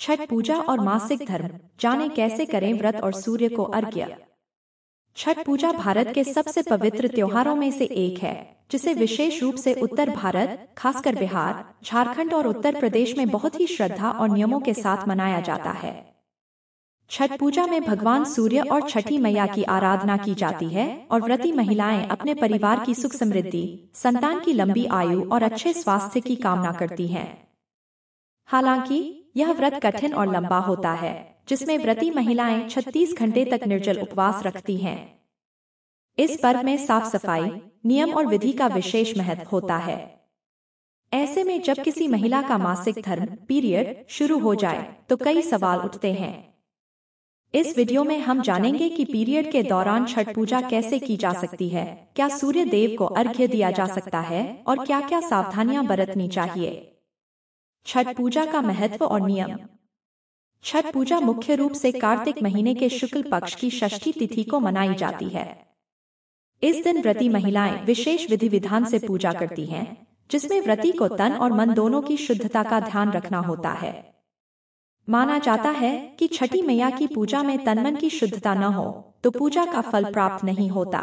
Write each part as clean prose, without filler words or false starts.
छठ पूजा और मासिक धर्म, जाने कैसे करें व्रत और सूर्य को अर्घ्य। छठ पूजा भारत के सबसे पवित्र त्योहारों में से एक है, जिसे विशेष रूप से उत्तर भारत, खासकर बिहार, झारखंड और उत्तर प्रदेश में बहुत ही श्रद्धा और नियमों के साथ मनाया जाता है। छठ पूजा में भगवान सूर्य और छठी मैया की आराधना की जाती है और व्रती महिलाएं अपने परिवार की सुख समृद्धि, संतान की लंबी आयु और अच्छे स्वास्थ्य की कामना करती हैं। हालांकि यह व्रत कठिन और लंबा होता है, जिसमें व्रती महिलाएं 36 घंटे तक निर्जल उपवास रखती हैं। इस पर्व में साफ सफाई, नियम और विधि का विशेष महत्व होता है। ऐसे में जब किसी महिला का मासिक धर्म पीरियड शुरू हो जाए तो कई सवाल उठते हैं। इस वीडियो में हम जानेंगे कि पीरियड के दौरान छठ पूजा कैसे की जा सकती है, क्या सूर्य देव को अर्घ्य दिया जा सकता है और क्या क्या सावधानियां बरतनी चाहिए। छठ पूजा का महत्व और नियम। छठ पूजा मुख्य रूप से कार्तिक महीने के शुक्ल पक्ष की षष्ठी तिथि को मनाई जाती है। इस दिन व्रती महिलाएं विशेष विधि विधान से पूजा करती हैं, जिसमें व्रती को तन और मन दोनों की शुद्धता का ध्यान रखना होता है। माना जाता है कि छठी मैया की पूजा में तन मन की शुद्धता न हो तो पूजा का फल प्राप्त नहीं होता।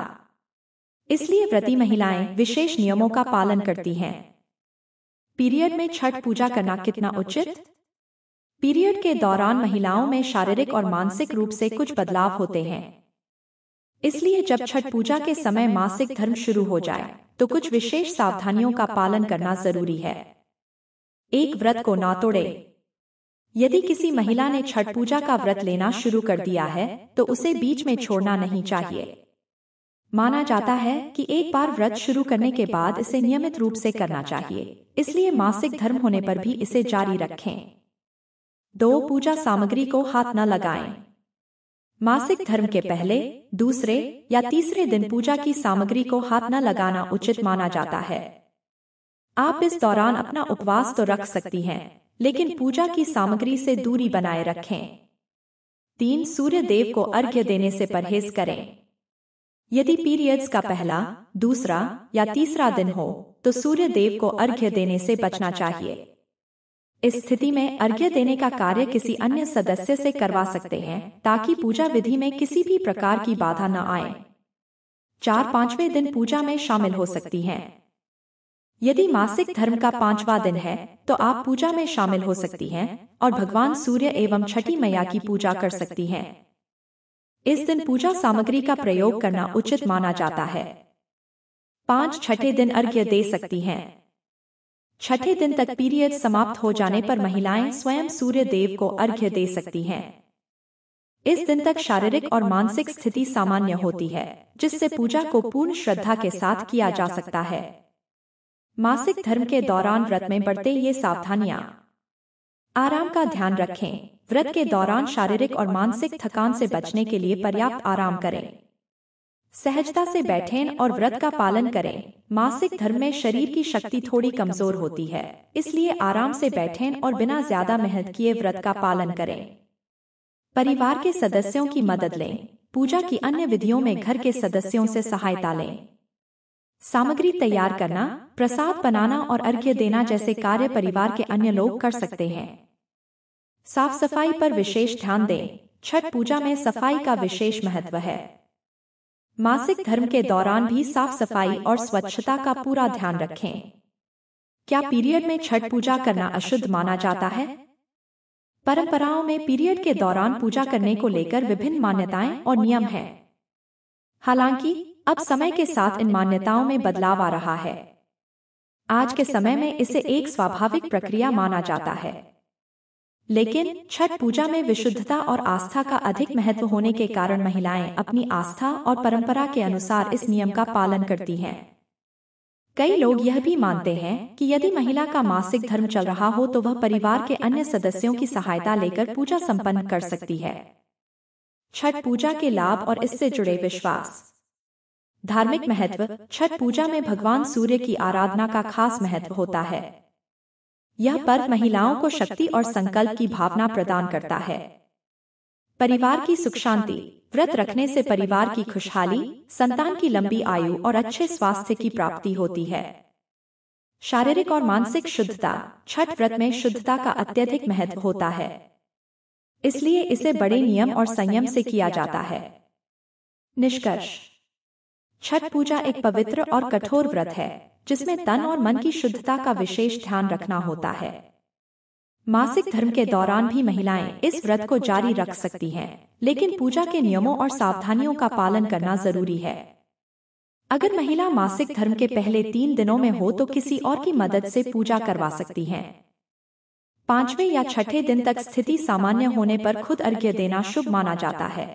इसलिए व्रती महिलाएं विशेष नियमों का पालन करती हैं। पीरियड में छठ पूजा करना कितना उचित। पीरियड के दौरान महिलाओं में शारीरिक और मानसिक रूप से कुछ बदलाव होते हैं। इसलिए जब छठ पूजा के समय मासिक धर्म शुरू हो जाए तो कुछ विशेष सावधानियों का पालन करना जरूरी है। एक, व्रत को ना तोड़े। यदि किसी महिला ने छठ पूजा का व्रत लेना शुरू कर दिया है तो उसे बीच में छोड़ना नहीं चाहिए। माना जाता है कि एक बार व्रत शुरू करने के बाद इसे नियमित रूप से करना चाहिए, इसलिए मासिक धर्म होने पर भी इसे जारी रखें। 2, पूजा सामग्री को हाथ न लगाएं। मासिक धर्म के पहले, दूसरे या तीसरे दिन पूजा की सामग्री को हाथ न लगाना उचित माना जाता है। आप इस दौरान अपना उपवास तो रख सकती हैं, लेकिन पूजा की सामग्री से दूरी बनाए रखें। 3, सूर्य देव को अर्घ्य देने से परहेज करें। यदि पीरियड्स का पहला, दूसरा या तीसरा दिन हो तो सूर्य देव को अर्घ्य देने से बचना चाहिए। इस स्थिति में अर्घ्य देने का कार्य किसी अन्य सदस्य से करवा सकते हैं, ताकि पूजा विधि में किसी भी प्रकार की बाधा न आए। 4, 5वें दिन पूजा में शामिल हो सकती हैं। यदि मासिक धर्म का 5वां दिन है तो आप पूजा में शामिल हो सकती हैं और भगवान सूर्य एवं छठी मैया की पूजा कर सकती हैं। इस दिन पूजा सामग्री का प्रयोग करना उचित माना जाता है। 5, छठे दिन अर्घ्य दे सकती हैं। छठे दिन तक पीरियड समाप्त हो जाने पर महिलाएं स्वयं सूर्य देव को अर्घ्य दे सकती हैं। इस दिन तक शारीरिक और मानसिक स्थिति सामान्य होती है, जिससे पूजा को पूर्ण श्रद्धा के साथ किया जा सकता है। मासिक धर्म के दौरान व्रत में बरते ये सावधानियां। आराम का ध्यान रखें। व्रत के दौरान शारीरिक और मानसिक थकान से बचने के लिए पर्याप्त आराम करें। सहजता से बैठें और व्रत का पालन करें। मासिक धर्म में शरीर की शक्ति थोड़ी कमजोर होती है, इसलिए आराम से बैठें और बिना ज्यादा मेहनत किए व्रत का पालन करें। परिवार के सदस्यों की मदद लें। पूजा की अन्य विधियों में घर के सदस्यों से सहायता लें। सामग्री तैयार करना, प्रसाद बनाना और अर्घ्य देना जैसे कार्य परिवार के अन्य लोग कर सकते हैं। साफ सफाई पर विशेष ध्यान दें। छठ पूजा में सफाई का विशेष महत्व है। मासिक धर्म के दौरान भी साफ सफाई और स्वच्छता का पूरा ध्यान रखें। क्या पीरियड में छठ पूजा करना अशुद्ध माना जाता है। परंपराओं में पीरियड के दौरान पूजा करने को लेकर विभिन्न मान्यताएं और नियम हैं। हालांकि अब समय के साथ इन मान्यताओं में बदलाव आ रहा है। आज के समय में इसे एक स्वाभाविक प्रक्रिया माना जाता है, लेकिन छठ पूजा में विशुद्धता और आस्था का अधिक महत्व होने के कारण महिलाएं अपनी आस्था और परंपरा के अनुसार इस नियम का पालन करती हैं। कई लोग यह भी मानते हैं कि यदि महिला का मासिक धर्म चल रहा हो तो वह परिवार के अन्य सदस्यों की सहायता लेकर पूजा संपन्न कर सकती है। छठ पूजा के लाभ और इससे जुड़े विश्वास। धार्मिक महत्व। छठ पूजा में भगवान सूर्य की आराधना का खास महत्व होता है। यह पर्व महिलाओं को शक्ति और संकल्प की भावना प्रदान करता है। परिवार की सुख शांति। व्रत रखने से परिवार की खुशहाली, संतान की लंबी आयु और अच्छे स्वास्थ्य की प्राप्ति होती है। शारीरिक और मानसिक शुद्धता। छठ व्रत में शुद्धता का अत्यधिक महत्व होता है। इसलिए इसे बड़े नियम और संयम से किया जाता है। निष्कर्ष: छठ पूजा एक पवित्र और कठोर व्रत है, जिसमें तन और मन की शुद्धता का विशेष ध्यान रखना होता है। मासिक धर्म के दौरान भी महिलाएं इस व्रत को जारी रख सकती हैं, लेकिन पूजा के नियमों और सावधानियों का पालन करना जरूरी है। अगर महिला मासिक धर्म के पहले 3 दिनों में हो तो किसी और की मदद से पूजा करवा सकती हैं। 5वें या 6ठे दिन तक स्थिति सामान्य होने पर खुद अर्घ्य देना शुभ माना जाता है।